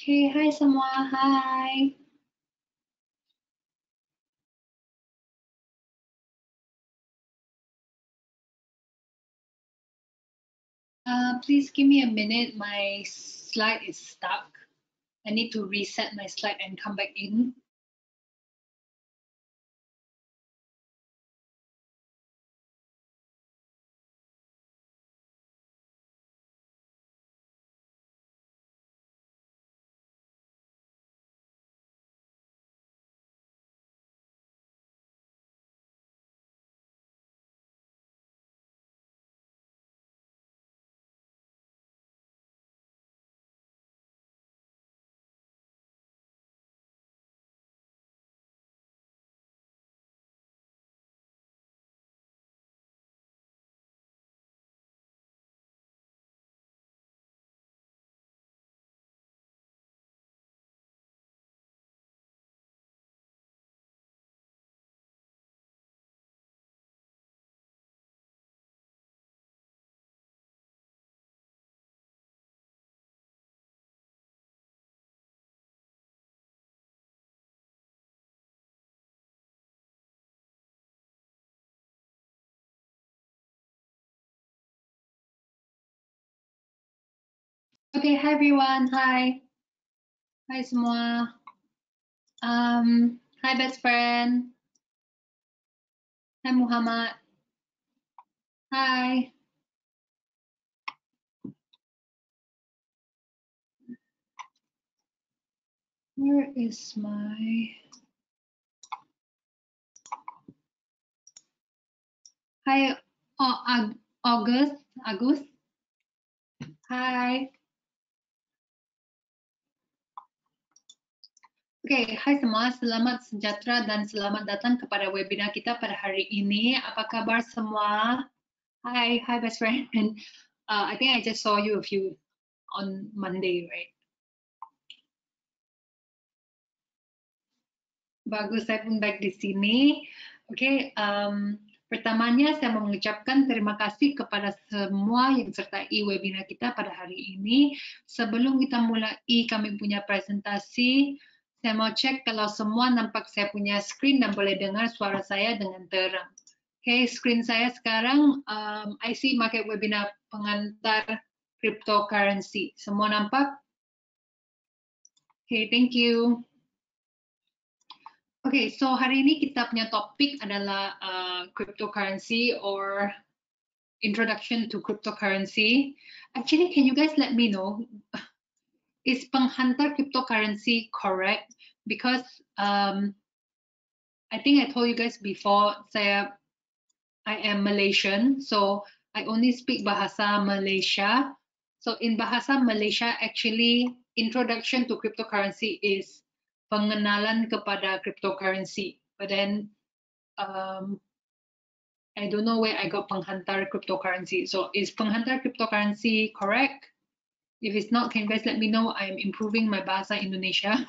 Oke, hai semua, hai. Please give me a minute. My slide is stuck. I need to reset my slide and come back in. Okay, hi everyone. Hi. Hai semua. Hi best friend. Hi Muhammad. Hi. Where is my... Hi, August. Hi. Oke, hai semua, selamat sejahtera dan selamat datang kepada webinar kita pada hari ini. Apa kabar semua? Hi, best friend. I think I just saw you on Monday, right? Bagus, saya pun baik di sini. Oke, pertamanya saya mau mengucapkan terima kasih kepada semua yang sertai webinar kita pada hari ini. Sebelum kita mulai kami punya presentasi, saya mau cek kalau semua nampak saya punya screen dan boleh dengar suara saya dengan terang. Oke, screen saya sekarang, I see market webinar pengantar cryptocurrency. Semua nampak? Oke, thank you. Okay, so hari ini kita punya topik adalah cryptocurrency or introduction to cryptocurrency. Actually, can you guys let me know, is penghantar cryptocurrency correct? Because I think I told you guys before, I am Malaysian, so I only speak Bahasa Malaysia. So in Bahasa Malaysia, actually, introduction to cryptocurrency is pengenalan kepada cryptocurrency. But then I don't know where I got penghantar cryptocurrency. So is penghantar cryptocurrency correct? If it's not, can you guys let me know? I am improving my Bahasa Indonesia.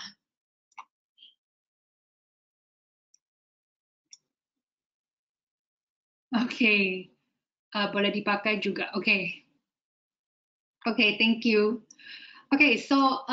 Okay, boleh dipakai juga. Okay. Okay, thank you. Okay, so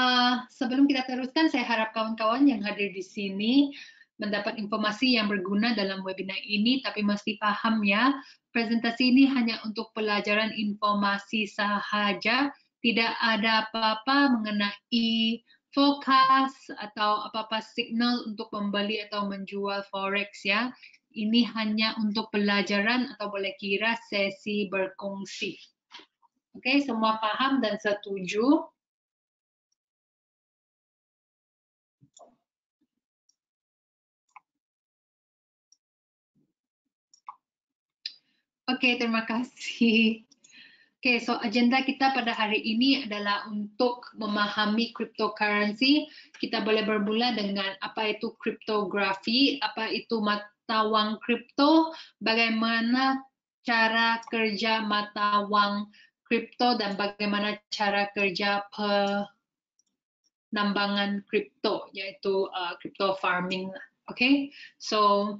sebelum kita teruskan, saya harap kawan-kawan yang hadir di sini mendapat informasi yang berguna dalam webinar ini, tapi mesti paham ya, presentasi ini hanya untuk pelajaran informasi sahaja, tidak ada apa-apa mengenai forecast atau apa-apa signal untuk membeli atau menjual forex ya. Ini hanya untuk pelajaran atau boleh kira sesi berkongsi. Oke, semua paham dan setuju? Oke, terima kasih. Oke, so agenda kita pada hari ini adalah untuk memahami cryptocurrency. Kita boleh bermula dengan apa itu cryptography, apa itu mata wang kripto, bagaimana cara kerja mata wang kripto, dan bagaimana cara kerja penambangan kripto, yaitu crypto farming. Oke, so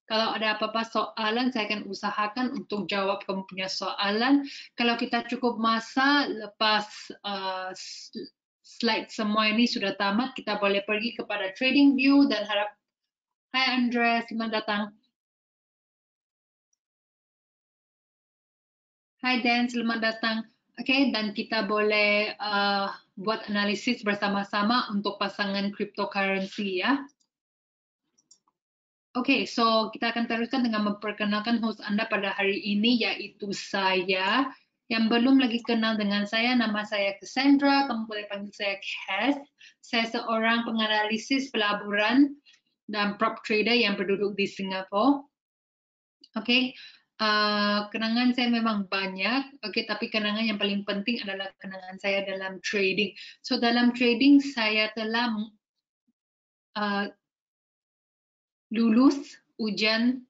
kalau ada apa-apa soalan, saya akan usahakan untuk jawab kamu punya soalan. Kalau kita cukup masa lepas slide semua ini sudah tamat, kita boleh pergi kepada trading view dan harap. Hai Andres, selamat datang. Hai Dan, selamat datang. Oke, dan kita boleh buat analisis bersama-sama untuk pasangan cryptocurrency ya. Oke, so kita akan teruskan dengan memperkenalkan host Anda pada hari ini, yaitu saya. Yang belum lagi kenal dengan saya, nama saya Cassandra, kamu boleh panggil saya Cass. Saya seorang penganalisis pelaburan dan prop trader yang berduduk di Singapura. Oke, kenangan saya memang banyak, oke, tapi kenangan yang paling penting adalah kenangan saya dalam trading. So, dalam trading saya telah lulus ujian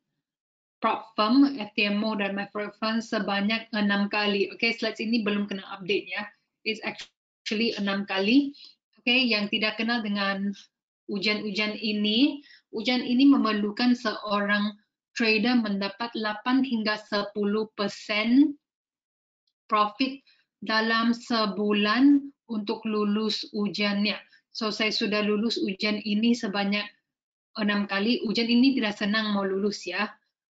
prop firm, FTMO, dan microfinance sebanyak 6 kali. Oke, slides ini belum kena update ya. It's actually 6 kali. Oke, yang tidak kenal dengan ujian-ujian ini memerlukan seorang trader mendapat 8 hingga 10% profit dalam sebulan untuk lulus ujiannya. So, saya sudah lulus ujian ini sebanyak 6 kali. Ujian ini tidak senang mau lulus ya.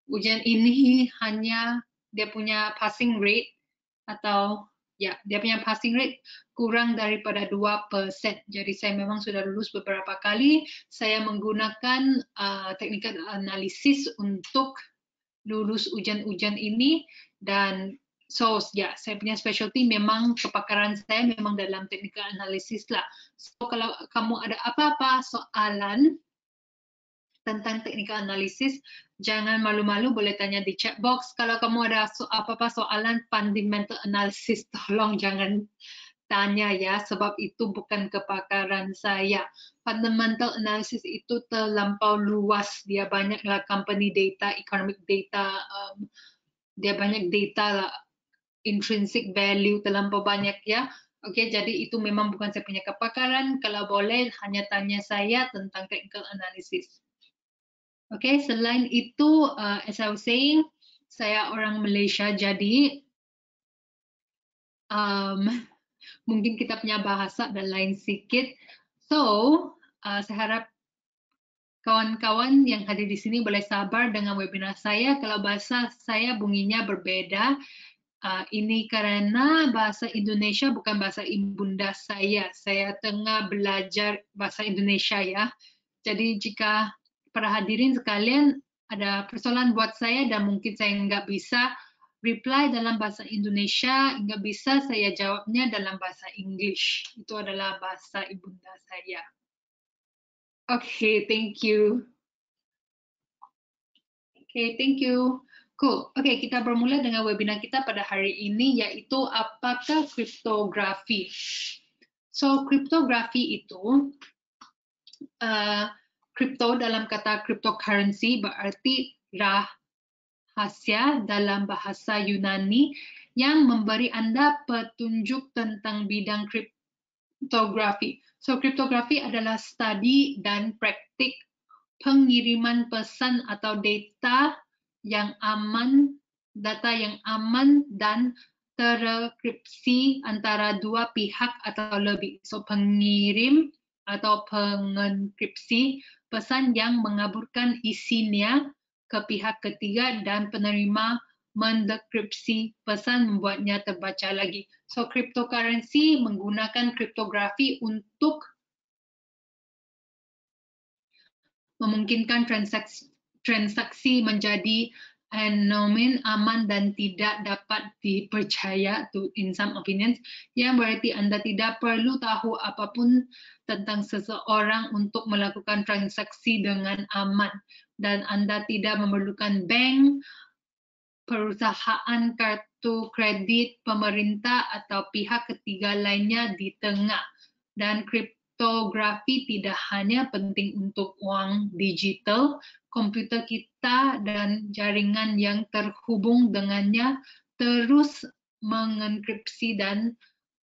Ujian ini hanya dia punya passing rate atau ya, dia punya passing rate kurang daripada 2%. Jadi saya memang sudah lulus beberapa kali. Saya menggunakan technical analysis untuk lulus ujian-ujian ini dan so ya, saya punya specialty memang kepakaran saya memang dalam technical analysis lah. So kalau kamu ada apa-apa soalan tentang technical analysis, jangan malu-malu boleh tanya di chat box. Kalau kamu ada apa-apa soalan fundamental analysis, tolong jangan tanya ya, sebab itu bukan kepakaran saya. Fundamental analysis itu terlampau luas, dia banyaklah company data, economic data, dia banyak data lah, intrinsic value terlampau banyak ya. Oke, jadi itu memang bukan saya punya kepakaran. Kalau boleh hanya tanya saya tentang technical analysis. Oke, selain itu, as I was saying, saya orang Malaysia, jadi mungkin kita punya bahasa dan lain sedikit. So, saya harap kawan-kawan yang hadir di sini boleh sabar dengan webinar saya. Kalau bahasa saya bunyinya berbeda, ini karena bahasa Indonesia bukan bahasa ibunda saya. Saya tengah belajar bahasa Indonesia ya. Jadi jika para hadirin sekalian ada persoalan buat saya dan mungkin saya nggak bisa reply dalam bahasa Indonesia, nggak bisa saya jawabnya dalam bahasa English. Itu adalah bahasa ibunda saya. Oke, thank you. Oke, thank you. Cool. Oke, kita bermula dengan webinar kita pada hari ini, yaitu apakah kriptografi. So, kriptografi itu crypto dalam kata cryptocurrency berarti rahasia dalam bahasa Yunani yang memberi Anda petunjuk tentang bidang kriptografi. So, kriptografi adalah studi dan praktik pengiriman pesan atau data yang aman dan terenkripsi antara dua pihak atau lebih. So, pengirim atau pengenkripsi pesan yang mengaburkan isinya ke pihak ketiga dan penerima mendekripsi pesan membuatnya terbaca lagi. So, cryptocurrency menggunakan kriptografi untuk memungkinkan transaksi menjadi anonim, aman, dan tidak dapat dipercaya, in some opinions, yang berarti Anda tidak perlu tahu apapun tentang seseorang untuk melakukan transaksi dengan aman, dan Anda tidak memerlukan bank, perusahaan kartu kredit, pemerintah, atau pihak ketiga lainnya di tengah. Dan kriptografi tidak hanya penting untuk uang digital, komputer kita dan jaringan yang terhubung dengannya terus mengenkripsi dan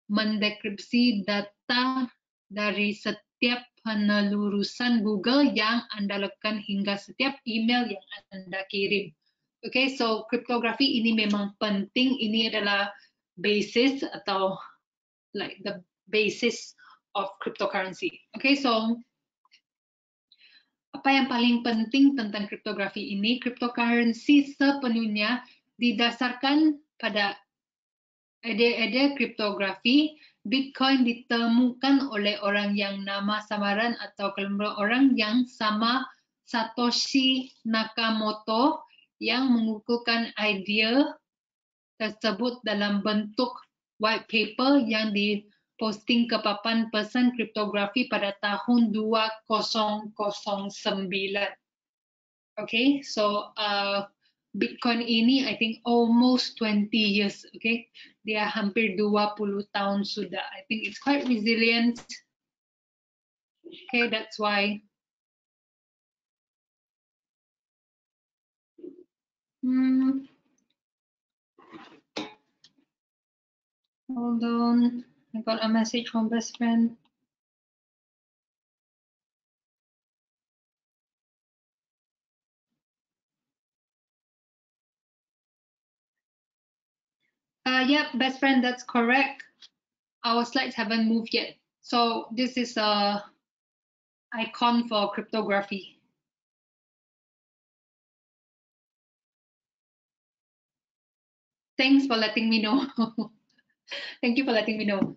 mendekripsi data dari setiap penelusuran Google yang Anda lakukan hingga setiap email yang Anda kirim. Oke, so kriptografi ini memang penting. Ini adalah basis atau like the basis of cryptocurrency. Okay, so apa yang paling penting tentang kriptografi ini? Cryptocurrency sepenuhnya didasarkan pada ide-ide kriptografi. Bitcoin ditemukan oleh orang yang nama samaran atau kelompok orang yang sama Satoshi Nakamoto yang mengukuhkan idea tersebut dalam bentuk white paper yang diposting ke papan pesan kriptografi pada tahun 2009. Okay, so Bitcoin ini I think almost 20 years, okay? Dia hampir 20 tahun sudah. I think it's quite resilient. Okay, that's why. Hold on, I got a message from best friend. Yeah, best friend, that's correct. Our slides haven't moved yet. So this is a icon for cryptography. Thanks for letting me know. Thank you for letting me know.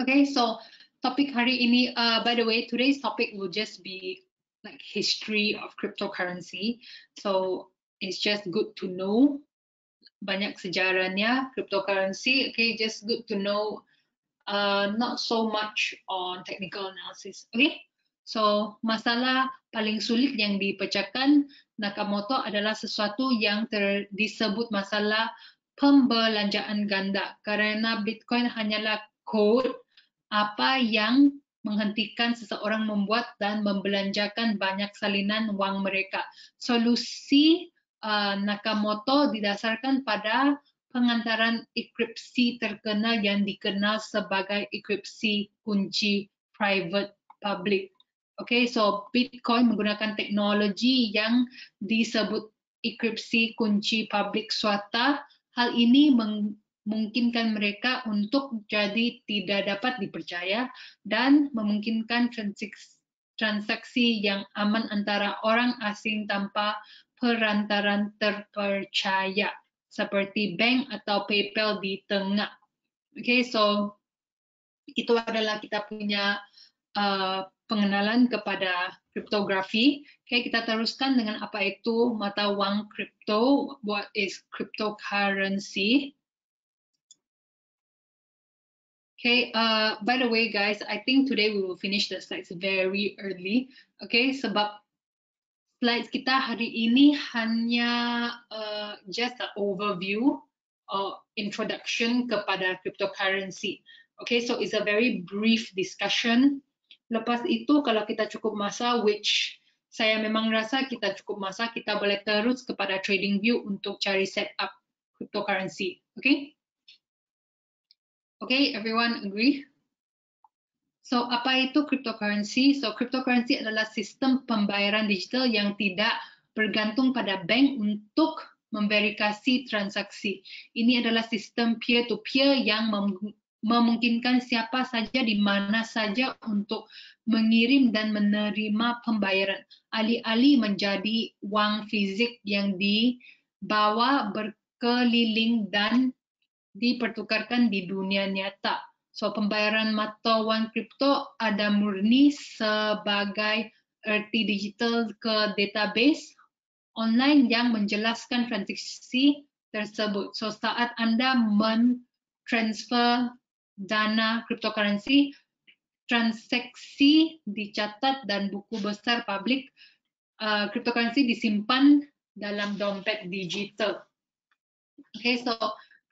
Okay, so topik hari ini, by the way, today's topic will just be like history of cryptocurrency. So it's just good to know banyak sejarahnya cryptocurrency. Okay, just good to know not so much on technical analysis. Okay, so masalah paling sulit yang dipecahkan Nakamoto adalah sesuatu yang disebut masalah pembelanjaan ganda, karena Bitcoin hanyalah kode apa yang menghentikan seseorang membuat dan membelanjakan banyak salinan wang mereka. Solusi Nakamoto didasarkan pada pengantaran enkripsi terkenal yang dikenal sebagai enkripsi kunci private public. Okay, so Bitcoin menggunakan teknologi yang disebut enkripsi kunci publik swasta. Hal ini memungkinkan mereka untuk jadi tidak dapat dipercaya dan memungkinkan transaksi yang aman antara orang asing tanpa perantaran terpercaya, seperti bank atau PayPal di tengah. Okay, so itu adalah kita punya pengenalan kepada kriptografi. Okay, kita teruskan dengan apa itu mata wang kripto. What is cryptocurrency? Okay, by the way, guys, I think today we will finish the slides very early. Okay, sebab slides kita hari ini hanya just an overview or introduction kepada cryptocurrency. Okay, so it's a very brief discussion. Lepas itu, kalau kita cukup masa, which saya memang rasa kita cukup masa, kita boleh terus kepada trading view untuk cari setup cryptocurrency. Okay? Okay, everyone agree? So, apa itu cryptocurrency? So, cryptocurrency adalah sistem pembayaran digital yang tidak bergantung pada bank untuk memverifikasi transaksi. Ini adalah sistem peer-to-peer yang memungkinkan siapa saja di mana saja untuk mengirim dan menerima pembayaran, alih-alih menjadi wang fisik yang dibawa berkeliling dan dipertukarkan di dunia nyata. So, pembayaran mata wang kripto ada murni sebagai erti digital ke database online yang menjelaskan transaksi tersebut. So, saat Anda mentransfer dana cryptocurrency, transaksi dicatat dan buku besar publik cryptocurrency disimpan dalam dompet digital. Okay, so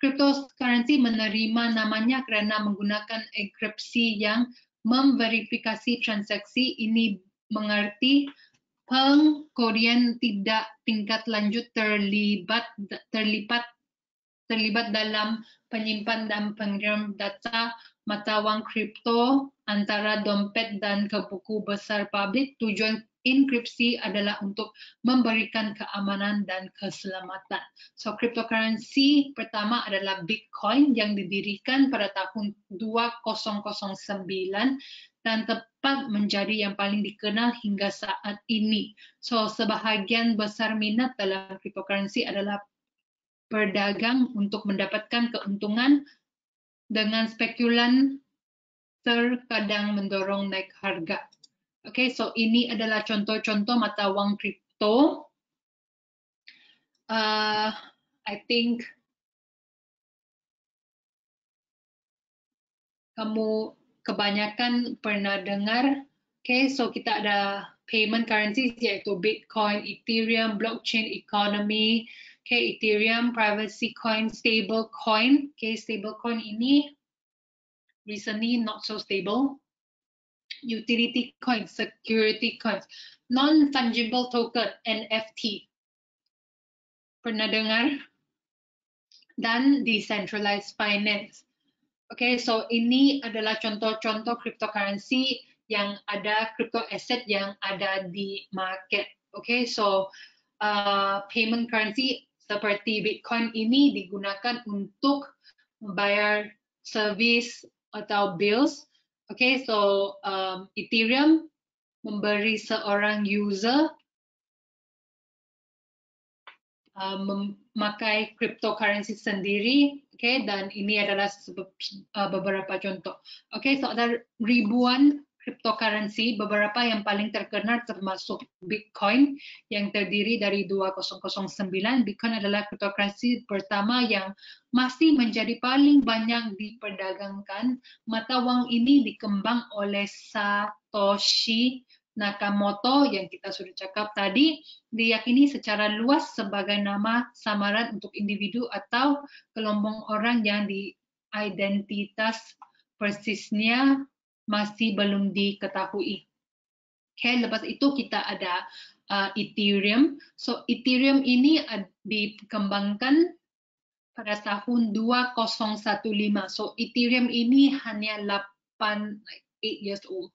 cryptocurrency menerima namanya karena menggunakan enkripsi yang memverifikasi transaksi. Ini mengerti pengkodian tidak tingkat lanjut terlibat dalam penyimpan dan pengirim data mata wang kripto antara dompet dan ke buku besar publik. Tujuan enkripsi adalah untuk memberikan keamanan dan keselamatan. So, cryptocurrency pertama adalah Bitcoin yang didirikan pada tahun 2009 dan tepat menjadi yang paling dikenal hingga saat ini. So, sebahagian besar minat dalam cryptocurrency adalah berdagang untuk mendapatkan keuntungan dengan spekulan terkadang mendorong naik harga. Okay, so ini adalah contoh-contoh mata wang kripto. I think kamu kebanyakan pernah dengar. Okay, so kita ada payment currencies yaitu Bitcoin, Ethereum, blockchain economy, okay, Ethereum, privacy coin, stable coin. Okay, stable coin ini recently not so stable. Utility coins, security coins, non-fungible token, NFT. Pernah dengar? Dan decentralized finance. Okay, so ini adalah contoh-contoh cryptocurrency yang ada, crypto asset yang ada di market. Okay, so payment currency seperti Bitcoin ini digunakan untuk membayar service atau bills. Okay, so Ethereum memberi seorang user memakai cryptocurrency sendiri, okay, dan ini adalah beberapa contoh. Okay, so ada ribuan cryptocurrency, beberapa yang paling terkenal termasuk Bitcoin yang terdiri dari 2009. Bitcoin adalah cryptocurrency pertama yang masih menjadi paling banyak diperdagangkan. Mata wang ini dikembang oleh Satoshi Nakamoto yang kita sudah cakap tadi, diyakini secara luas sebagai nama samaran untuk individu atau kelompok orang yang identitas persisnya masih belum diketahui. Okay, lepas itu kita ada Ethereum. So Ethereum ini dikembangkan pada tahun 2015. So Ethereum ini hanya 8 years old.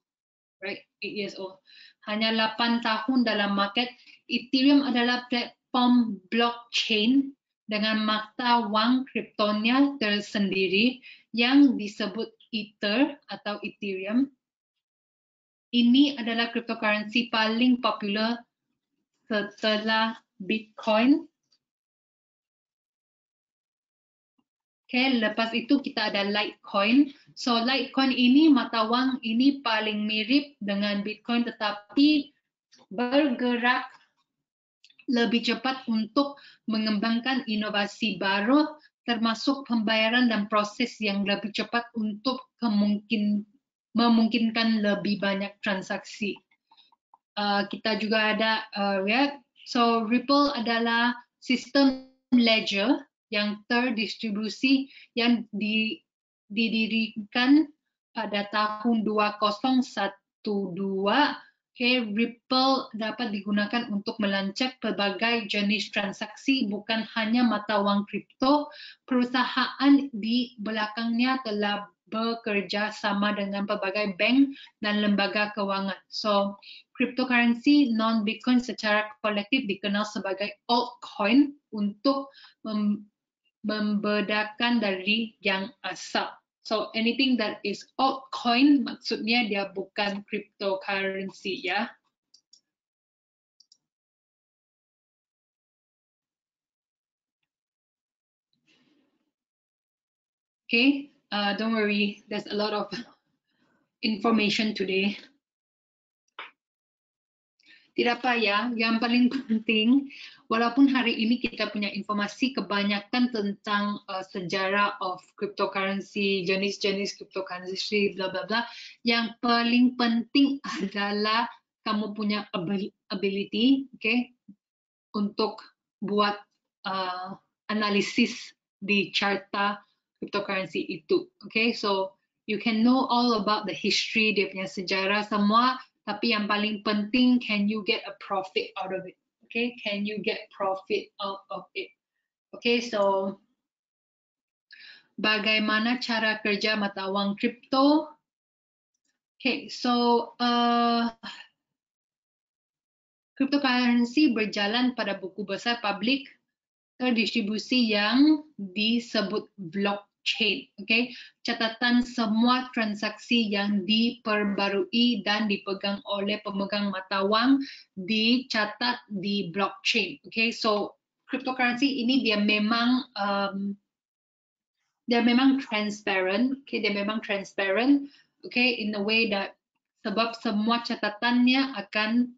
Right, 8 years old. Hanya 8 tahun dalam market. Ethereum adalah platform blockchain dengan mata wang kriptonya tersendiri yang disebut Ether atau Ethereum. Ini adalah cryptocurrency paling popular setelah Bitcoin. Okay, lepas itu kita ada Litecoin. So Litecoin ini mata wang ini paling mirip dengan Bitcoin tetapi bergerak lebih cepat untuk mengembangkan inovasi baru termasuk pembayaran dan proses yang lebih cepat untuk memungkinkan lebih banyak transaksi. Kita juga ada Ripple. So Ripple adalah sistem ledger yang terdistribusi yang didirikan pada tahun 2012. Okay, Ripple dapat digunakan untuk melacak berbagai jenis transaksi, bukan hanya mata wang kripto. Perusahaan di belakangnya telah bekerja sama dengan berbagai bank dan lembaga keuangan. So, cryptocurrency non-Bitcoin secara kolektif dikenal sebagai altcoin untuk membedakan dari yang asal. So anything that is altcoin maksudnya dia bukan cryptocurrency ya. Okay, don't worry, there's a lot of information today. Tidak payah, yang paling penting, walaupun hari ini kita punya informasi kebanyakan tentang sejarah of cryptocurrency, jenis-jenis cryptocurrency, bla bla bla, yang paling penting adalah kamu punya ability, okay, untuk buat analisis di charta cryptocurrency itu, okay, so you can know all about the history, dia punya sejarah semua. Tapi yang paling penting, can you get a profit out of it? Okay, can you get profit out of it? Okay, so bagaimana cara kerja mata wang kripto? Okay, so cryptocurrency berjalan pada buku besar publik terdistribusi yang disebut blockchain. Okay? Catatan semua transaksi yang diperbarui dan dipegang oleh pemegang mata wang dicatat di blockchain. Okay? So cryptocurrency ini dia memang transparent. Okay? Dia memang transparent. Okay? In a way that sebab semua catatannya akan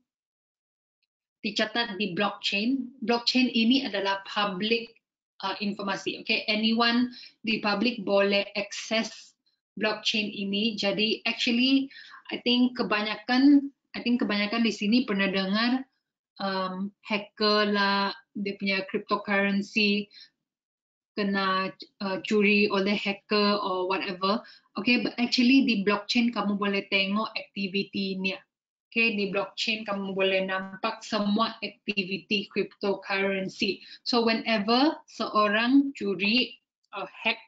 dicatat di blockchain. Blockchain ini adalah public informasi. Okay, anyone di public boleh akses blockchain ini. Jadi actually, I think kebanyakan di sini pernah dengar hacker lah, dia punya cryptocurrency kena curi oleh hacker or whatever. Okay, but actually di blockchain kamu boleh tengok aktivitinya. Okay, di blockchain kamu boleh nampak semua aktiviti cryptocurrency. So whenever seorang curi hack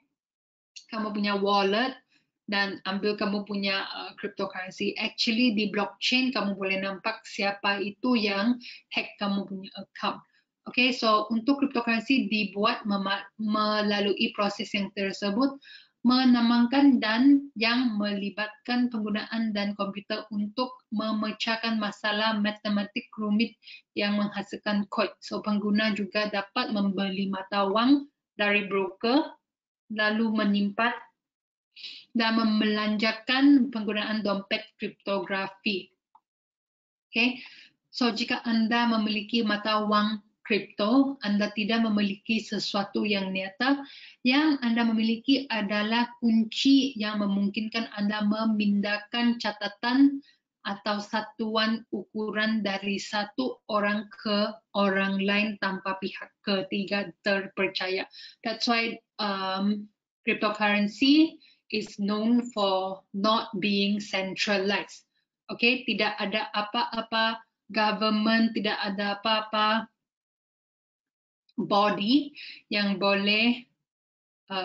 kamu punya wallet dan ambil kamu punya cryptocurrency, actually di blockchain kamu boleh nampak siapa itu yang hack kamu punya account. Okay, so untuk cryptocurrency dibuat melalui proses yang tersebut, menamakan dan yang melibatkan penggunaan dan komputer untuk memecahkan masalah matematik rumit yang menghasilkan kod. So pengguna juga dapat membeli mata wang dari broker, lalu menyimpan dan membelanjakan penggunaan dompet kriptografi. Okay, so jika Anda memiliki mata wang kripto, Anda tidak memiliki sesuatu yang nyata. Yang Anda memiliki adalah kunci yang memungkinkan Anda memindahkan catatan atau satuan ukuran dari satu orang ke orang lain tanpa pihak ketiga terpercaya. That's why cryptocurrency is known for not being centralized. Okay, tidak ada apa-apa government, tidak ada apa-apa body yang boleh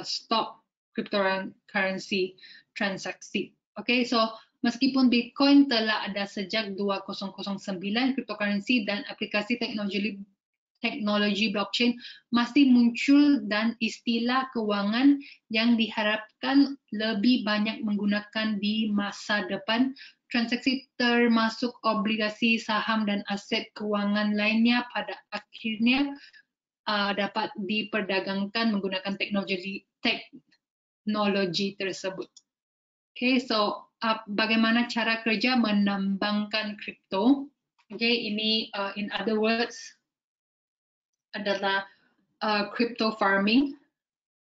stop cryptocurrency transaksi. Okay, so meskipun Bitcoin telah ada sejak 2009, cryptocurrency dan aplikasi teknologi blockchain masih muncul dan istilah keuangan yang diharapkan lebih banyak menggunakan di masa depan. Transaksi termasuk obligasi, saham, dan aset keuangan lainnya pada akhirnya dapat diperdagangkan menggunakan teknologi tersebut. Okay, so bagaimana cara kerja menambangkan kripto? Okay, ini in other words adalah crypto farming.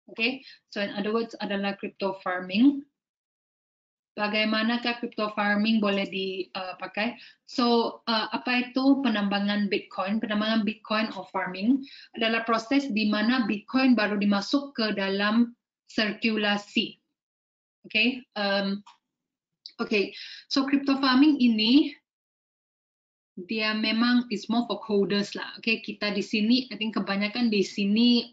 Okay, so in other words adalah crypto farming. Bagaimanakah crypto farming boleh dipakai? So apa itu penambangan Bitcoin? Penambangan Bitcoin or farming adalah proses di mana Bitcoin baru dimasuk ke dalam sirkulasi. Okay, okay. So crypto farming ini dia memang is more for coders lah. Okay, kita di sini, I think kebanyakan di sini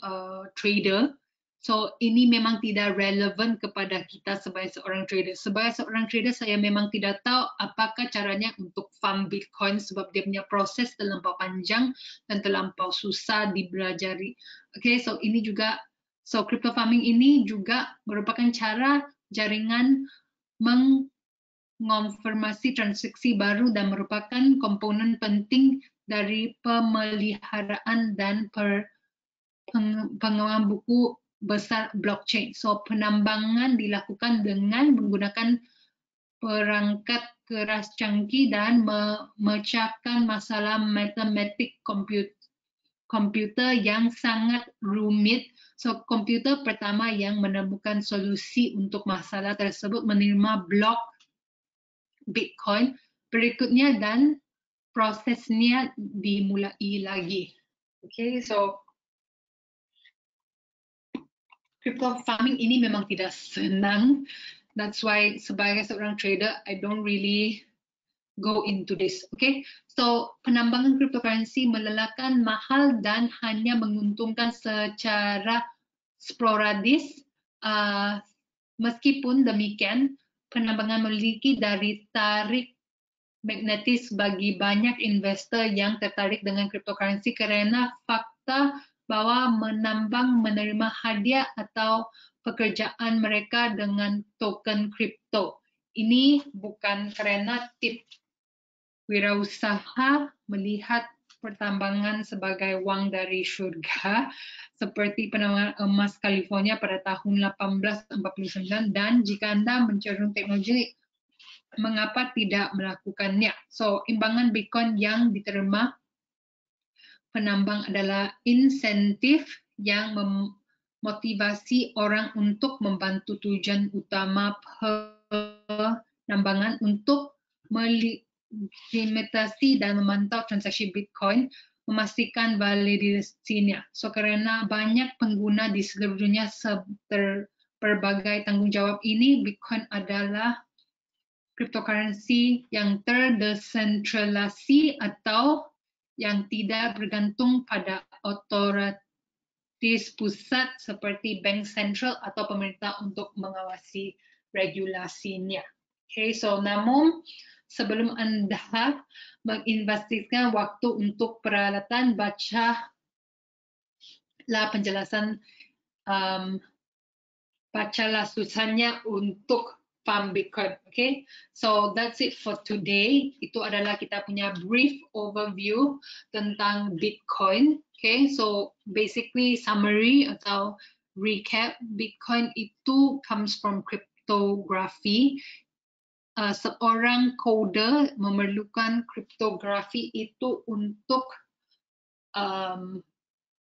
trader. So ini memang tidak relevan kepada kita sebagai seorang trader. Sebagai seorang trader, saya memang tidak tahu apakah caranya untuk farm Bitcoin sebab dia punya proses terlampau panjang dan terlampau susah dipelajari. Okay, so ini juga, so crypto farming ini juga merupakan cara jaringan mengonfirmasi transaksi baru dan merupakan komponen penting dari pemeliharaan dan pengembangan buku besar blockchain. So penambangan dilakukan dengan menggunakan perangkat keras canggih dan memecahkan masalah matematik komputer yang sangat rumit. So komputer pertama yang menemukan solusi untuk masalah tersebut menerima blok Bitcoin berikutnya dan prosesnya dimulai lagi. Okay, so crypto farming ini memang tidak senang. That's why sebagai seorang trader, I don't really go into this. Okay, so penambangan cryptocurrency melelahkan, mahal dan hanya menguntungkan secara sporadis. Meskipun demikian, penambangan memiliki daya tarik magnetis bagi banyak investor yang tertarik dengan cryptocurrency karena fakta bahwa menambang menerima hadiah atau pekerjaan mereka dengan token kripto. Ini bukan karena tip wirausaha melihat pertambangan sebagai wang dari surga, seperti penambangan emas California pada tahun 1849, dan jika Anda mencerun teknologi, mengapa tidak melakukannya? So, imbangan Bitcoin yang diterima penambang adalah insentif yang memotivasi orang untuk membantu tujuan utama penambangan untuk melimitasi dan memantau transaksi Bitcoin, memastikan validasinya. So, karena banyak pengguna di seluruh dunia berbagai tanggung jawab ini, Bitcoin adalah cryptocurrency yang terdesentralisasi atau yang tidak bergantung pada otoritas pusat seperti bank sentral atau pemerintah untuk mengawasi regulasinya. Okay, so namun sebelum Anda menginvestasikan waktu untuk peralatan, bacalah penjelasan, bacalah susahnya untuk farm Bitcoin. Okay, so that's it for today. Itu adalah kita punya brief overview tentang Bitcoin. Okay, so basically summary atau recap, Bitcoin itu comes from cryptography. Seorang coder memerlukan kriptografi itu untuk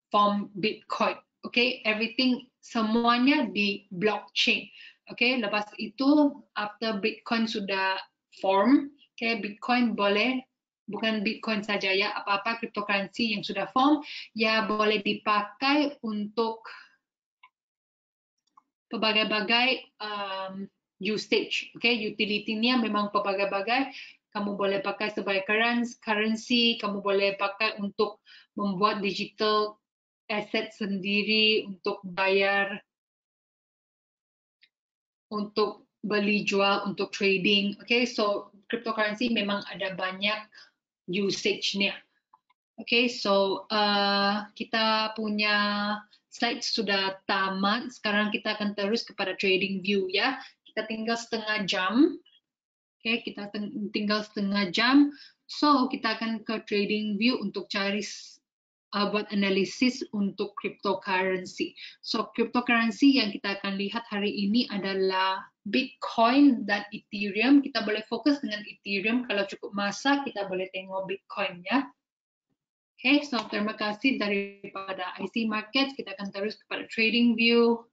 form Bitcoin. Okay, everything semuanya di blockchain. Okay, lepas itu after Bitcoin sudah form, okay, Bitcoin boleh, bukan Bitcoin saja ya, apa-apa cryptocurrency yang sudah form ya boleh dipakai untuk berbagai-bagai usage. Okay, utility-nya memang berbagai-bagai. Kamu boleh pakai sebagai currency, kamu boleh pakai untuk membuat digital asset sendiri, untuk bayar, untuk beli jual, untuk trading. Okay, so cryptocurrency memang ada banyak usage-nya. Okay, so kita punya slide sudah tamat. Sekarang kita akan terus kepada trading view ya. Kita tinggal setengah jam. Okay, kita tinggal setengah jam. So kita akan ke trading view untuk cari buat analisis untuk cryptocurrency. So cryptocurrency yang kita akan lihat hari ini adalah Bitcoin dan Ethereum. Kita boleh fokus dengan Ethereum. Kalau cukup masa kita boleh tengok Bitcoin ya. Okay, so terima kasih daripada IC Markets. Kita akan terus kepada trading view.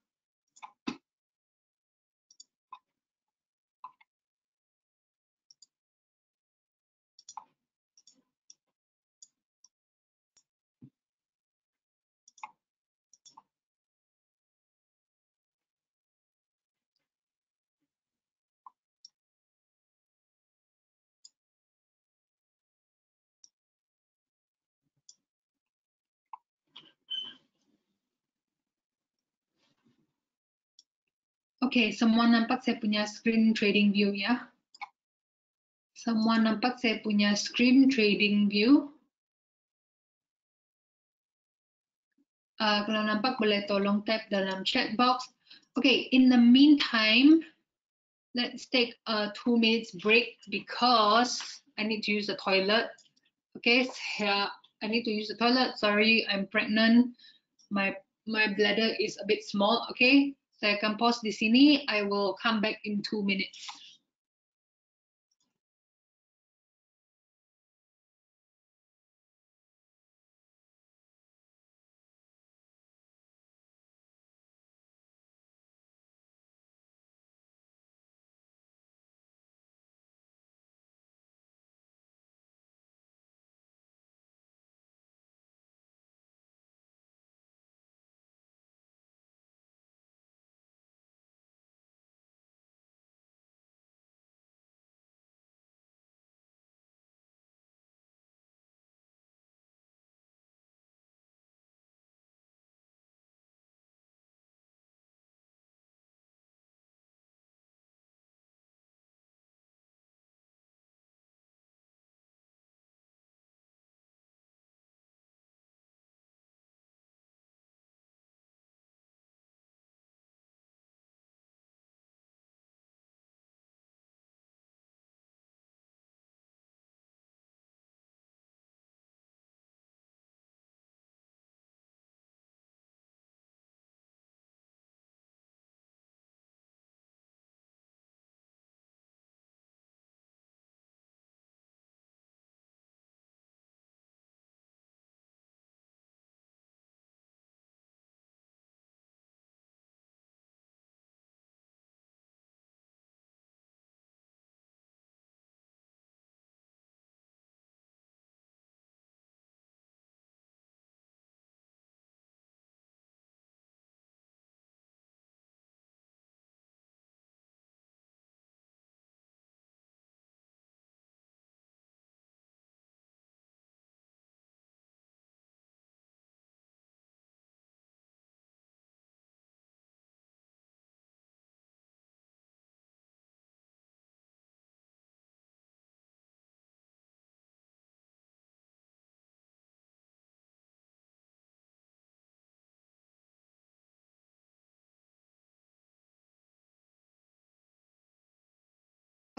Oke, semua nampak saya punya screen trading view ya. Semua nampak saya punya screen trading view. Kalau nampak boleh tolong tap dalam chat box. Okay, in the meantime, let's take a 2 minutes break because I need to use the toilet. Okay, I need to use the toilet. Sorry, I'm pregnant. My bladder is a bit small. Okay, saya akan pause di sini. I will come back in 2 minutes.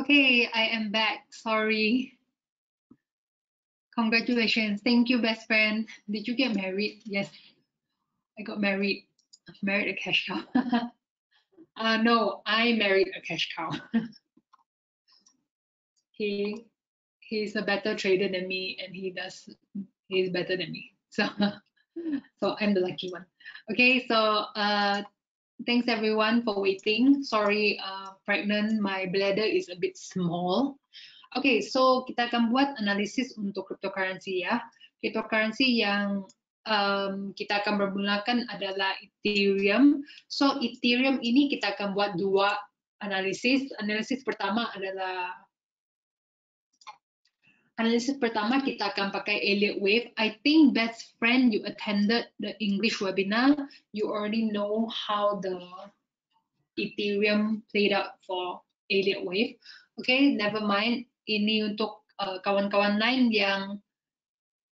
Okay, I am back. Sorry. Congratulations. Thank you, best friend. Did you get married? Yes, I got married. I married a cash cow. No, I married a cash cow. He's a better trader than me, and he's better than me. So so I'm the lucky one. Okay, so thanks everyone for waiting. Sorry, pregnant, my bladder is a bit small. Okay, so kita akan buat analisis untuk cryptocurrency ya. Cryptocurrency yang kita akan bermulakan adalah Ethereum. So Ethereum ini kita akan buat dua analisis. Analisis pertama kita akan pakai Elliott Wave. I think best friend, you attended the English webinar. You already know how the Ethereum played out for Elliott Wave. Okay, never mind. Ini untuk kawan-kawan lain yang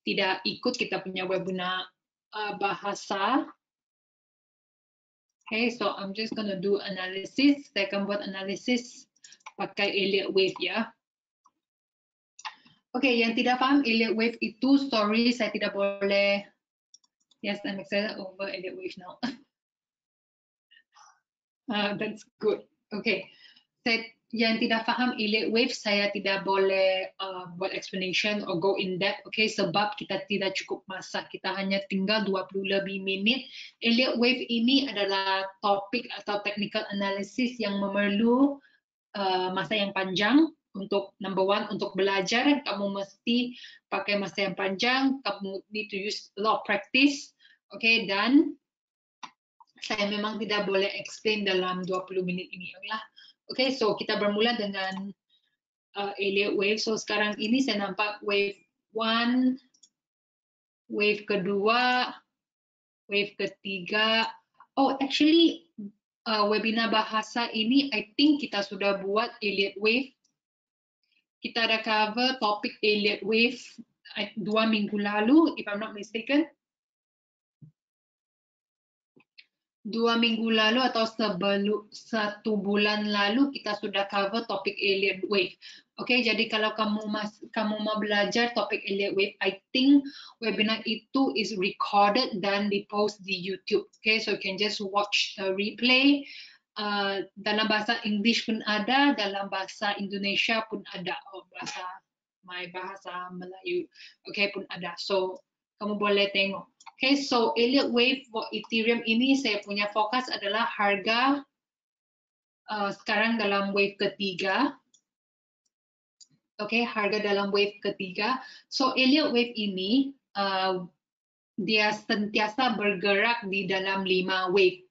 tidak ikut kita punya webinar bahasa. Okay, so I'm just gonna do analysis. Saya akan buat analisis pakai Elliott Wave ya. Oke, yang tidak paham Elliott Wave itu, sorry, saya tidak boleh. Yes, I'm excited over Elliott Wave now. That's good. Okay, yang tidak paham Elliott Wave, saya tidak boleh buat explanation or go in depth, okay, sebab kita tidak cukup masa, kita hanya tinggal 20 lebih menit. Elliott Wave ini adalah topik atau technical analysis yang memerlu masa yang panjang. Untuk number one, untuk belajar, kamu mesti pakai masa yang panjang, kamu need to use a lot of practice, okay, dan saya memang tidak boleh explain dalam 20 menit ini, okay, so kita bermula dengan Elliott Wave. So sekarang ini saya nampak wave 1, wave kedua, wave ketiga. Oh, actually webinar bahasa ini I think kita sudah buat Elliott Wave. Kita ada cover topik Elliott Wave 2 minggu lalu, if I'm not mistaken. 2 minggu lalu atau sebelum 1 bulan lalu kita sudah cover topik Elliott Wave. Oke, jadi kalau kamu mau belajar topik Elliott Wave, I think webinar itu is recorded dan di-post di YouTube. Oke, so you can just watch the replay. Dalam bahasa English pun ada, dalam bahasa Indonesia pun ada, bahasa Melayu, okay, pun ada. So kamu boleh tengok. Okay, so Elliott Wave for Ethereum ini saya punya fokus adalah harga sekarang dalam wave ketiga. Okay, harga dalam wave ketiga. So Elliott Wave ini dia sentiasa bergerak di dalam 5 wave.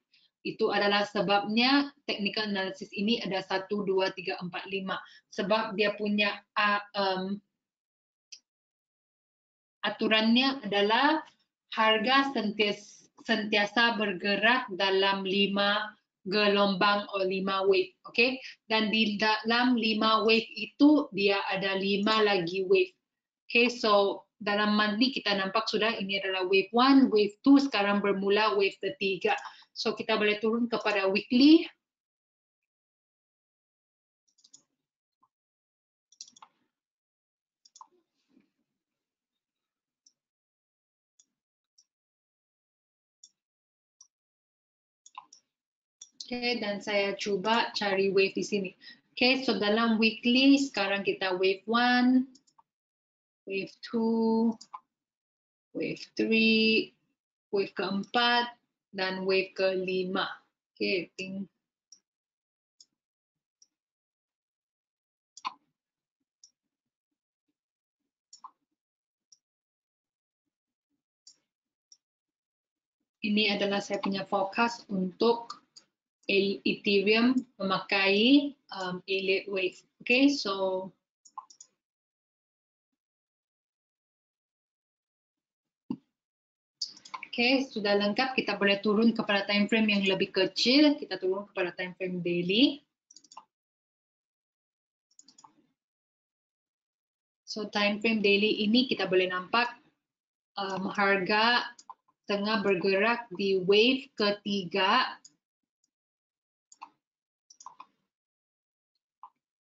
Itu adalah sebabnya technical analysis ini ada 1, 2, 3, 4, 5. Sebab dia punya aturannya adalah harga sentiasa bergerak dalam 5 gelombang atau 5 wave. Okay? Dan di dalam 5 wave itu dia ada 5 lagi wave. Okay, so dalam monthly kita nampak sudah ini adalah wave 1, wave 2, sekarang bermula wave ketiga. So kita boleh turun kepada weekly. Oke, dan saya coba cari wave di sini. Oke, so dalam weekly sekarang kita wave 1, wave 2, wave 3, wave keempat, dan wave kelima. Oke, ini adalah saya punya fokus untuk Ethereum memakai Elliott Wave. Okay, so sudah lengkap. Kita boleh turun kepada time frame yang lebih kecil. Kita turun kepada time frame daily. So time frame daily ini kita boleh nampak harga tengah bergerak di wave ketiga.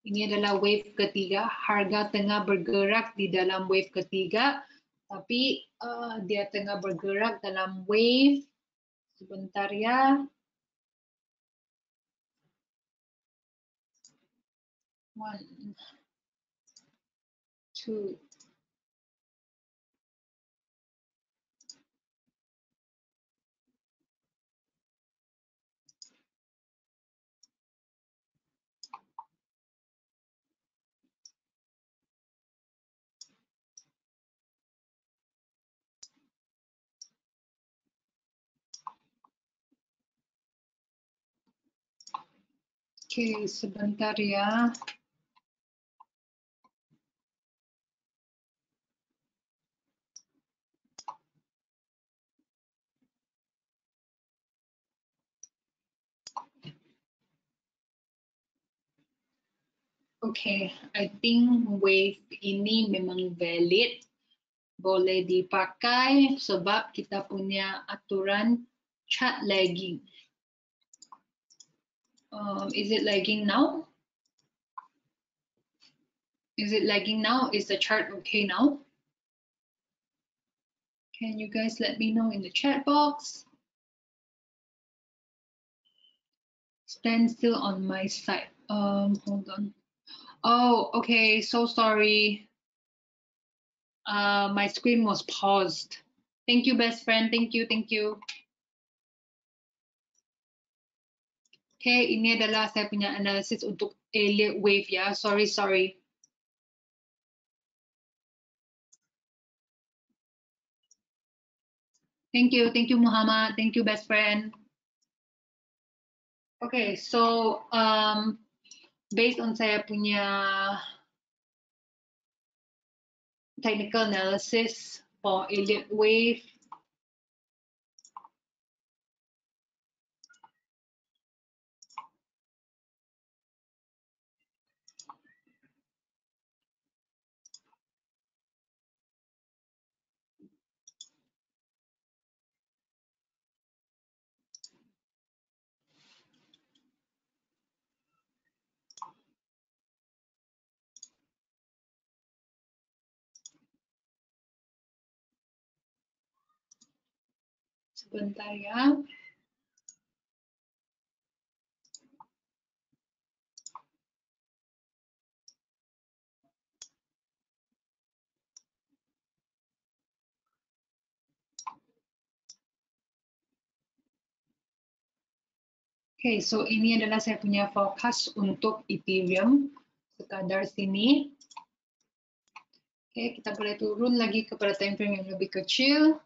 Ini adalah wave ketiga. Harga tengah bergerak di dalam wave ketiga, tapi dia tengah bergerak dalam wave. Sebentar ya. 1, 2. Oke, sebentar ya. Oke, I think wave ini memang valid, boleh dipakai sebab kita punya aturan chart lagging. Is it lagging now? Is it lagging now? Is the chart okay now? Can you guys let me know in the chat box? Stand still on my side. Hold on. Oh, okay. So sorry. My screen was paused. Thank you, best friend. Thank you, thank you. Okay, ini adalah saya punya analisis untuk Elliott wave ya. Sorry. Thank you Muhammad. Thank you, best friend. Okay, so based on saya punya technical analysis for Elliott wave, sebentar ya. Okay, so ini adalah saya punya forecast untuk Ethereum sekadar sini. Okay, kita boleh turun lagi kepada time frame yang lebih kecil.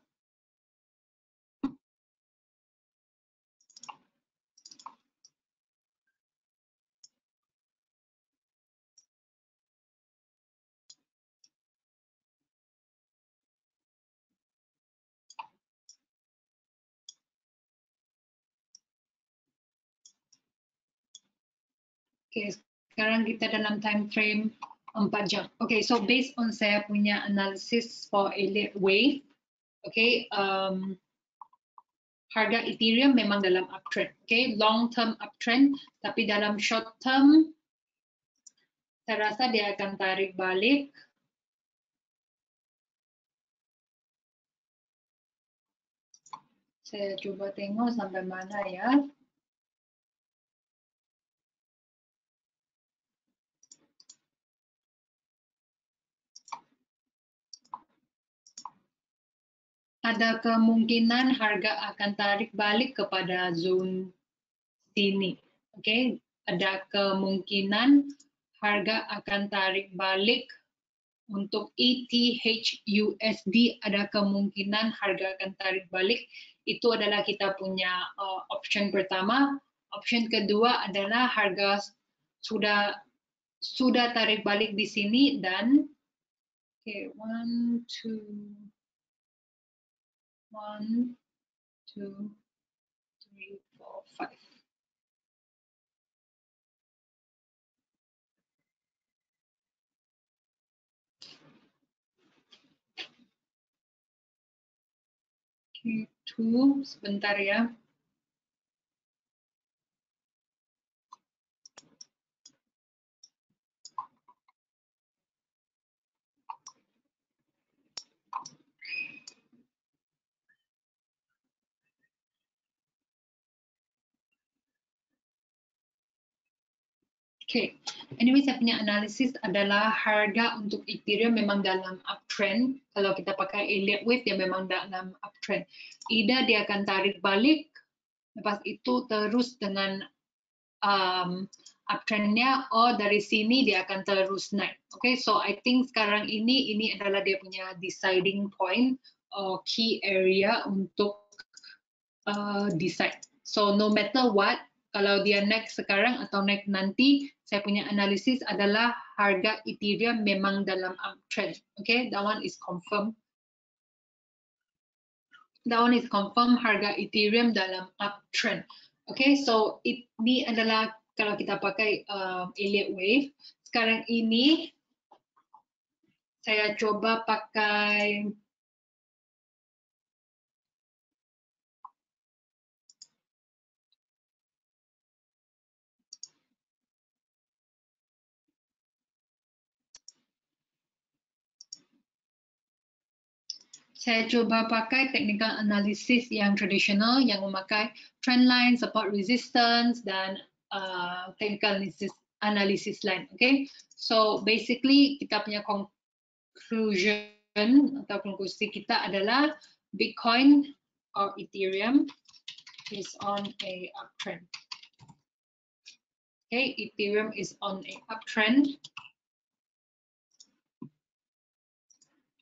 Oke, sekarang kita dalam time frame 4 jam. Oke, so based on saya punya analysis for Elliott wave, oke, harga Ethereum memang dalam uptrend, oke, long term uptrend, tapi dalam short term saya rasa dia akan tarik balik. Saya coba tengok sampai mana ya. Ada kemungkinan harga akan tarik balik kepada zone sini. Oke, ada kemungkinan harga akan tarik balik untuk ETH/USD, ada kemungkinan harga akan tarik balik. Itu adalah kita punya option pertama. Option kedua adalah harga sudah tarik balik di sini dan okay, 1, 2, 3, 4, 5. Itu sebentar ya. Okay, anyway saya punya analisis adalah harga untuk Ethereum memang dalam uptrend. Kalau kita pakai Elliott Wave dia memang dalam uptrend. Either dia akan tarik balik, lepas itu terus dengan uptrendnya, or dari sini dia akan terus naik. Okay, so I think sekarang ini adalah dia punya deciding point or key area untuk decide. So no matter what, kalau dia naik sekarang atau naik nanti, saya punya analisis adalah harga Ethereum memang dalam uptrend. Okay, that one is confirmed. That one is confirmed harga Ethereum dalam uptrend. Okay, so ini adalah kalau kita pakai Elliott Wave. Sekarang ini saya coba pakai technical analysis yang tradisional yang memakai trend line, support resistance, dan technical analysis line. Okay, so basically kita punya conclusion atau konklusi kita adalah Bitcoin or Ethereum is on a uptrend. Okay, Ethereum is on a uptrend.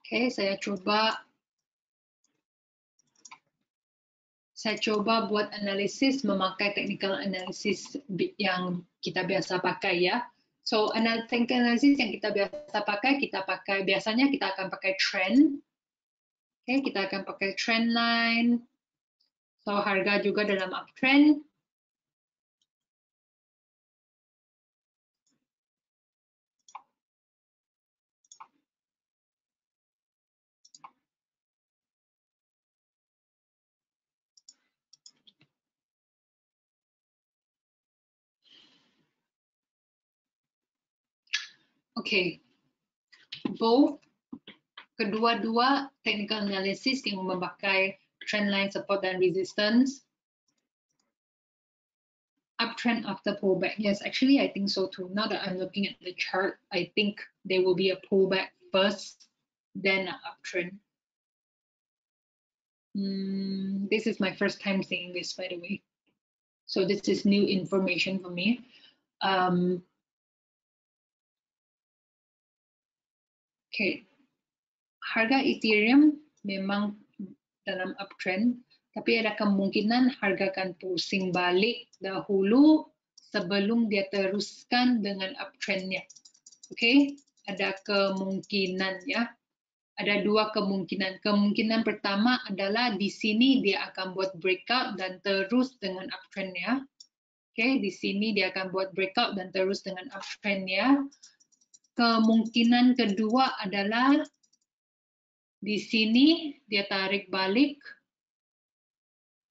Okay, saya coba buat analisis memakai technical analysis yang kita biasa pakai ya. So technical analysis yang kita pakai biasanya kita akan pakai trend. Okay, kita akan pakai trend line. So harga juga dalam uptrend. Okay, both kedua-dua technical analysis yang memakai trend line, support, dan resistance. Uptrend after pullback. Yes, actually, I think so too. Now that I'm looking at the chart, I think there will be a pullback first, then an uptrend. This is my first time seeing this, by the way. So this is new information for me. Okay, harga Ethereum memang dalam uptrend, tapi ada kemungkinan harga akan pusing balik dahulu sebelum dia teruskan dengan uptrendnya. Okay, ada kemungkinan ya. Ada dua kemungkinan. Kemungkinan pertama adalah di sini dia akan buat breakout dan terus dengan uptrendnya. Okay, di sini dia akan buat breakout dan terus dengan uptrendnya. Kemungkinan kedua adalah di sini dia tarik balik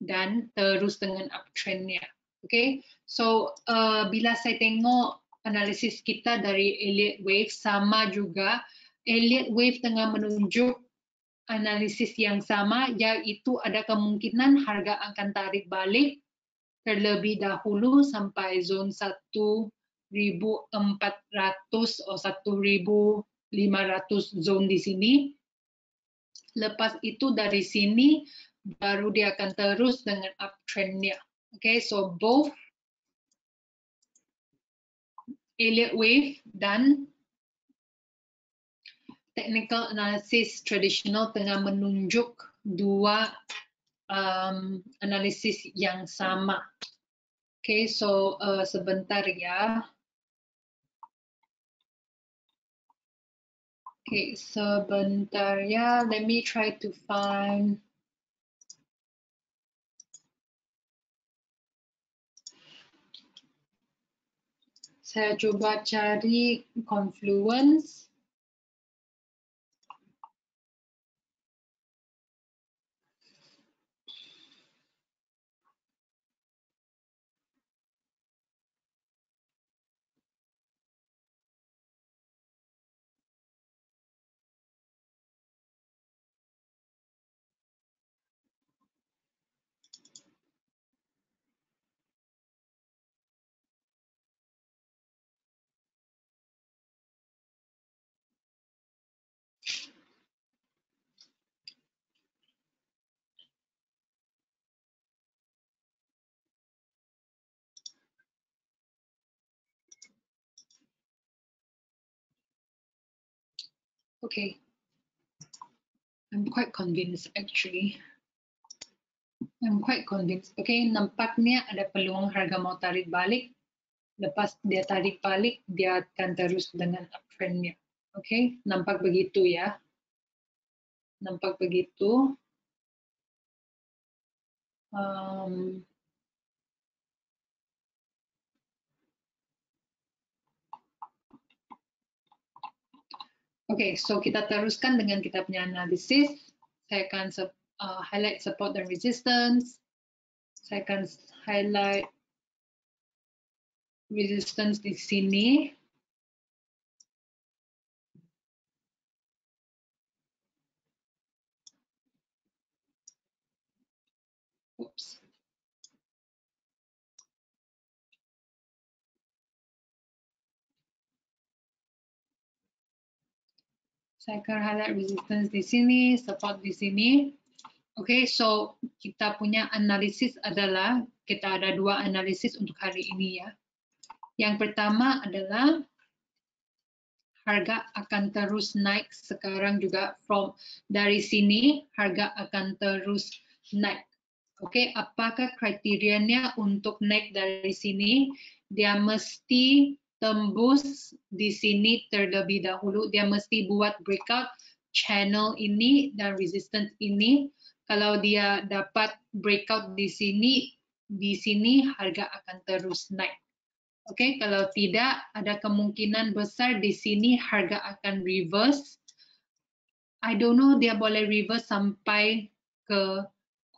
dan terus dengan uptrendnya. Okay, so bila saya tengok analisis kita dari Elliott Wave sama juga, Elliott Wave tengah menunjuk analisis yang sama, yaitu ada kemungkinan harga akan tarik balik terlebih dahulu sampai zone 1.400 atau 1.500 zone di sini. Lepas itu dari sini baru dia akan terus dengan uptrendnya. Okay, so both Elliott Wave dan technical analysis tradisional tengah menunjuk dua analisis yang sama. Okay, so sebentar ya. Okay, sebentar ya. Let me try to find. Saya coba cari Confluence. Okay, I'm quite convinced actually. I'm quite convinced. Okay, nampaknya ada peluang harga mau tarik balik. Lepas dia tarik balik, dia akan terus dengan uptrendnya. Okay, nampak begitu ya. Nampak begitu. Oke, so kita teruskan dengan kita punya analisis. Saya akan highlight support dan resistance. Saya akan highlight resistance di sini. Oops. Saya akan highlight resistance di sini, support di sini. Oke, so kita punya analisis adalah, kita ada dua analisis untuk hari ini ya. Yang pertama adalah harga akan terus naik sekarang juga dari sini harga akan terus naik. Oke, apakah kriterianya untuk naik dari sini? Dia mesti tembus di sini terlebih dahulu. Dia mesti buat breakout channel ini dan resistance ini. Kalau dia dapat breakout di sini harga akan terus naik. Oke, kalau tidak, ada kemungkinan besar di sini harga akan reverse. I don't know dia boleh reverse sampai ke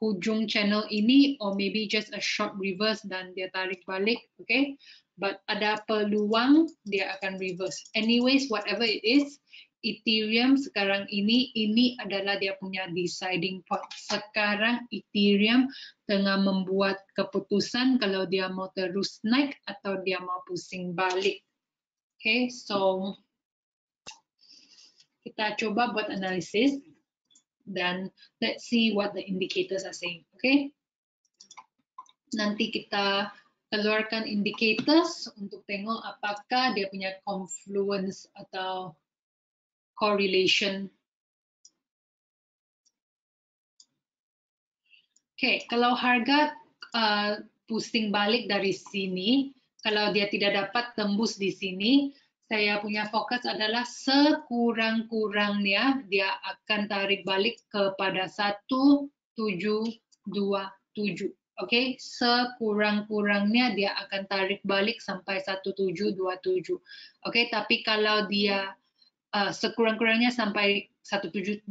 ujung channel ini, or maybe just a short reverse dan dia tarik balik, okay? But ada peluang dia akan reverse. Anyways, whatever it is, Ethereum sekarang ini adalah dia punya deciding point. Sekarang Ethereum tengah membuat keputusan kalau dia mau terus naik atau dia mau pusing balik. Okay, so kita coba buat analisis. Dan let's see what the indicators are saying, okay? Nanti kita keluarkan indicators untuk tengok apakah dia punya confluence atau correlation. Okay, kalau harga pusing balik dari sini, kalau dia tidak dapat tembus di sini, saya punya fokus adalah sekurang-kurangnya dia akan tarik balik kepada 1727. Oke, sekurang-kurangnya dia akan tarik balik sampai 1727. Oke, tapi kalau dia sekurang-kurangnya sampai 1727,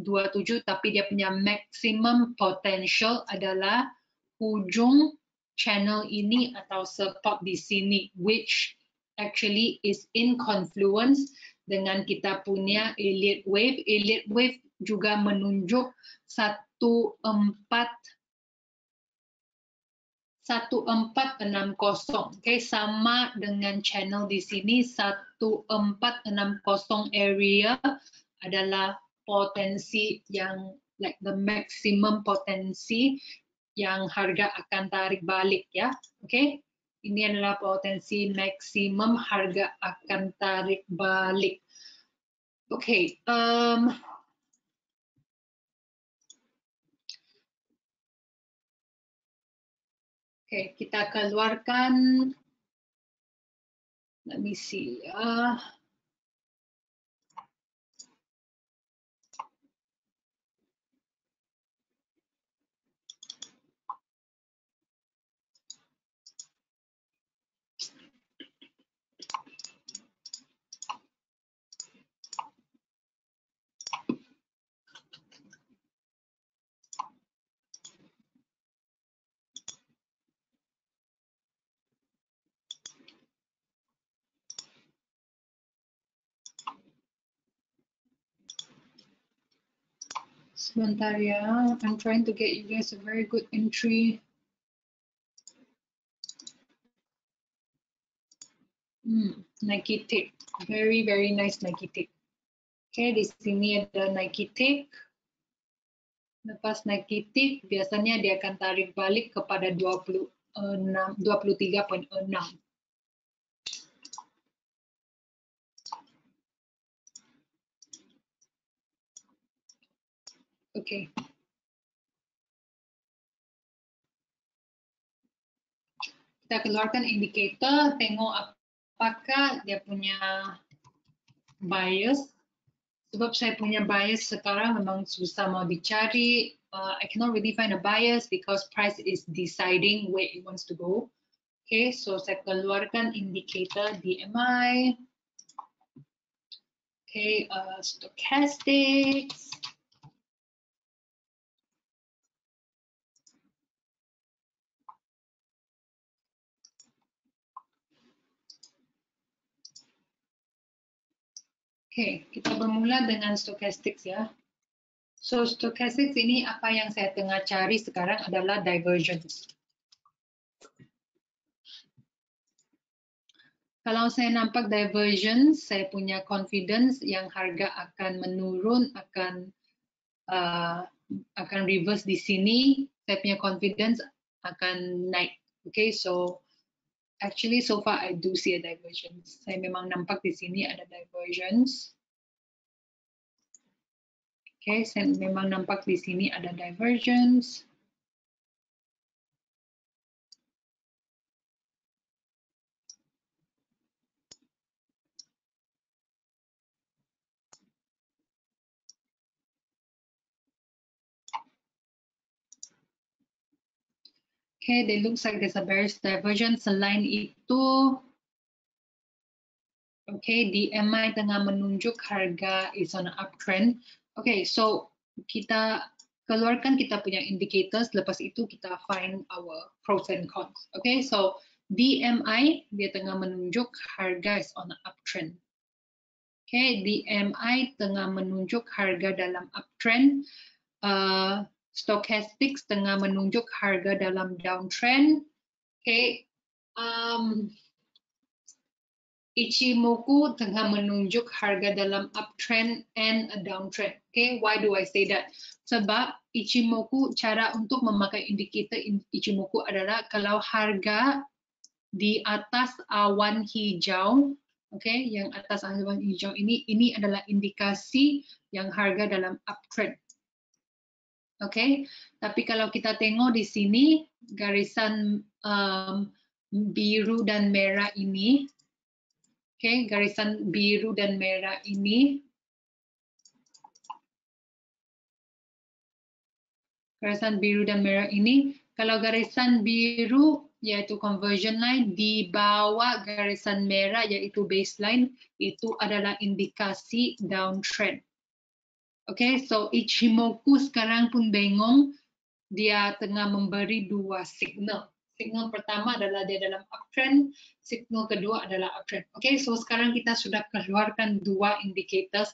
tapi dia punya maximum potential adalah ujung channel ini atau support di sini, which actually is in confluence dengan kita punya Elliott Wave. Elliott Wave juga menunjuk 1460, okay, sama dengan channel di sini. 1460 area adalah potensi yang like the maximum potensi yang harga akan tarik balik ya. Oke, ini adalah potensi maksimum harga akan tarik balik. Oke, kita keluarkan. Let me see. Sebentar ya, I'm trying to get you guys a very good entry. Nike tick, very nice Nike tick. Oke, di sini ada Nike tick. Lepas Nike tick, biasanya dia akan tarik balik kepada 23.6. Oke. Kita keluarkan indikator, tengok apakah dia punya bias. Sebab saya punya bias sekarang memang susah mau dicari. I cannot really find a bias because price is deciding where it wants to go. Okay, so saya keluarkan indikator DMI. Okay, stochastics. Okay, kita bermula dengan stochastics ya. So stochastics ini apa yang saya tengah cari sekarang adalah divergence. Kalau saya nampak divergence, saya punya confidence yang harga akan menurun, akan reverse di sini. Saya punya confidence akan naik. Okay, so actually so far I do see a divergence. Saya memang nampak di sini ada divergence. Okay, saya memang nampak di sini ada divergence. Okay, they looks like there's a bearish divergence. Selain itu, okay, DMI tengah menunjuk harga is on an uptrend. Okay, so kita keluarkan kita punya indicators. Lepas itu kita find our pros and cons. Okay, so DMI dia tengah menunjuk harga is on an uptrend. Okay, DMI tengah menunjuk harga dalam uptrend. Stochastics tengah menunjuk harga dalam downtrend. Okay, Ichimoku tengah menunjuk harga dalam uptrend and a downtrend. Okay, why do I say that? Sebab Ichimoku, cara untuk memakai indikator Ichimoku adalah kalau harga di atas awan hijau, okay, yang atas awan hijau ini adalah indikasi yang harga dalam uptrend. Okay, tapi kalau kita tengok di sini garisan biru dan merah ini, okay, garisan biru dan merah ini, kalau garisan biru yaitu conversion line, di bawah garisan merah yaitu baseline, itu adalah indikasi downtrend. Okay, so Ichimoku sekarang pun bingung, dia tengah memberi dua signal. Signal pertama adalah dia dalam uptrend, signal kedua adalah uptrend. Okay, so sekarang kita sudah keluarkan dua indicators,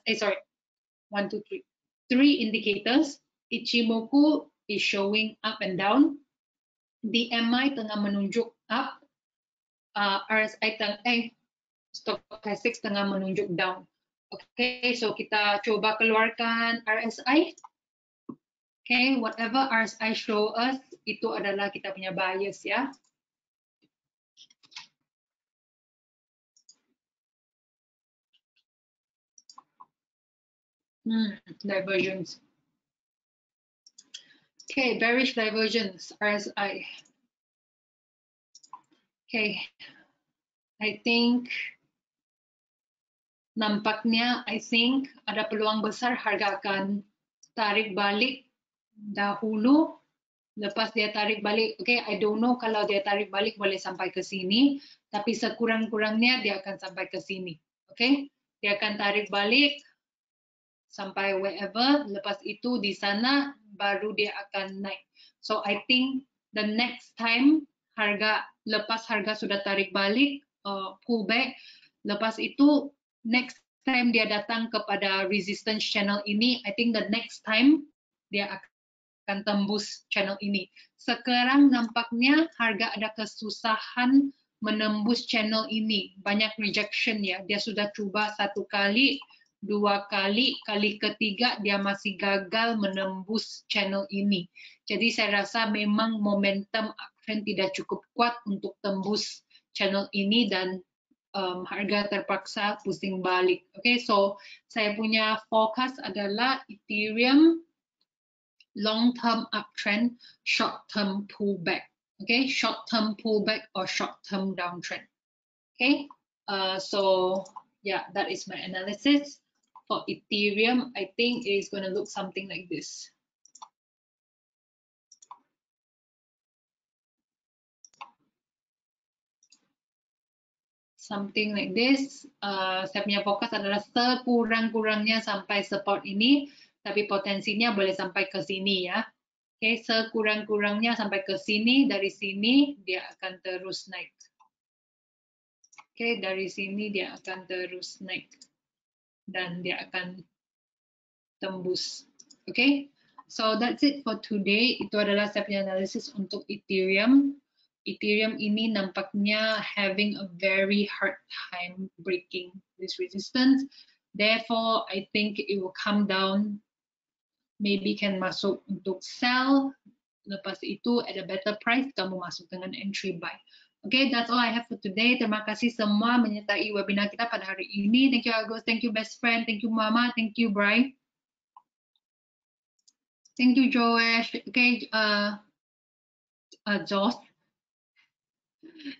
three indicators. Ichimoku is showing up and down. DMI tengah menunjuk up, RSI stochastics tengah menunjuk down. Okay, so kita coba keluarkan RSI. Okay, whatever RSI show us, itu adalah kita punya bias ya. Divergence. Okay, bearish divergence, RSI. Okay, I think nampaknya ada peluang besar harga akan tarik balik dahulu. Lepas dia tarik balik, okay, I don't know kalau dia tarik balik boleh sampai ke sini, tapi sekurang-kurangnya dia akan sampai ke sini. Okay, dia akan tarik balik sampai wherever, lepas itu di sana baru dia akan naik. So I think the next time lepas harga sudah tarik balik, pullback, lepas itu next time dia datang kepada resistance channel ini, I think the next time dia akan tembus channel ini. Sekarang nampaknya harga ada kesusahan menembus channel ini, banyak rejection ya, dia sudah coba satu kali, dua kali, kali ketiga dia masih gagal menembus channel ini. Jadi saya rasa memang momentum uptrend tidak cukup kuat untuk tembus channel ini dan harga terpaksa pusing balik. Okay, so saya punya fokus adalah Ethereum long-term uptrend, short-term pullback. Okay, short-term pullback or short-term downtrend. Okay, so yeah, that is my analysis. For Ethereum, I think it is going to look something like this. Something like this. Saya punya fokus adalah sekurang-kurangnya sampai support ini, tapi potensinya boleh sampai ke sini ya. Oke, sekurang-kurangnya sampai ke sini, dari sini dia akan terus naik. Oke, dari sini dia akan terus naik. Dan dia akan tembus. Oke, so that's it for today. Itu adalah saya punya analisis untuk Ethereum. Ethereum ini nampaknya having a very hard time breaking this resistance. Therefore, I think it will come down. Maybe can masuk untuk sell. Lepas itu at a better price, kamu masuk dengan entry buy. Okay, that's all I have for today. Terima kasih semua menyertai webinar kita pada hari ini. Thank you Agus, thank you best friend, thank you Mama, thank you Bri. Thank you Joash. Okay, Josh.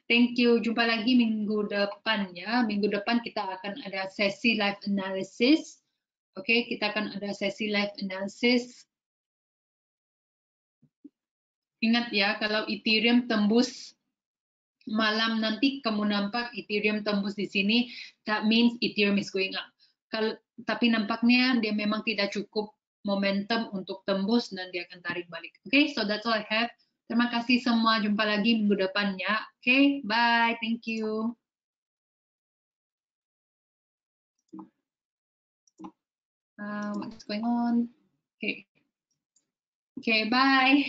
Thank you. Jumpa lagi minggu depan ya. Minggu depan kita akan ada sesi live analysis. Oke, kita akan ada sesi live analysis. Ingat ya, kalau Ethereum tembus malam nanti kamu nampak Ethereum tembus di sini, that means Ethereum is going up. Tapi nampaknya dia memang tidak cukup momentum untuk tembus dan dia akan tarik balik. Okay, so that's all I have. Terima kasih semua. Jumpa lagi minggu depan ya. Okay, bye. Thank you. What's going on? Okay. Okay, bye.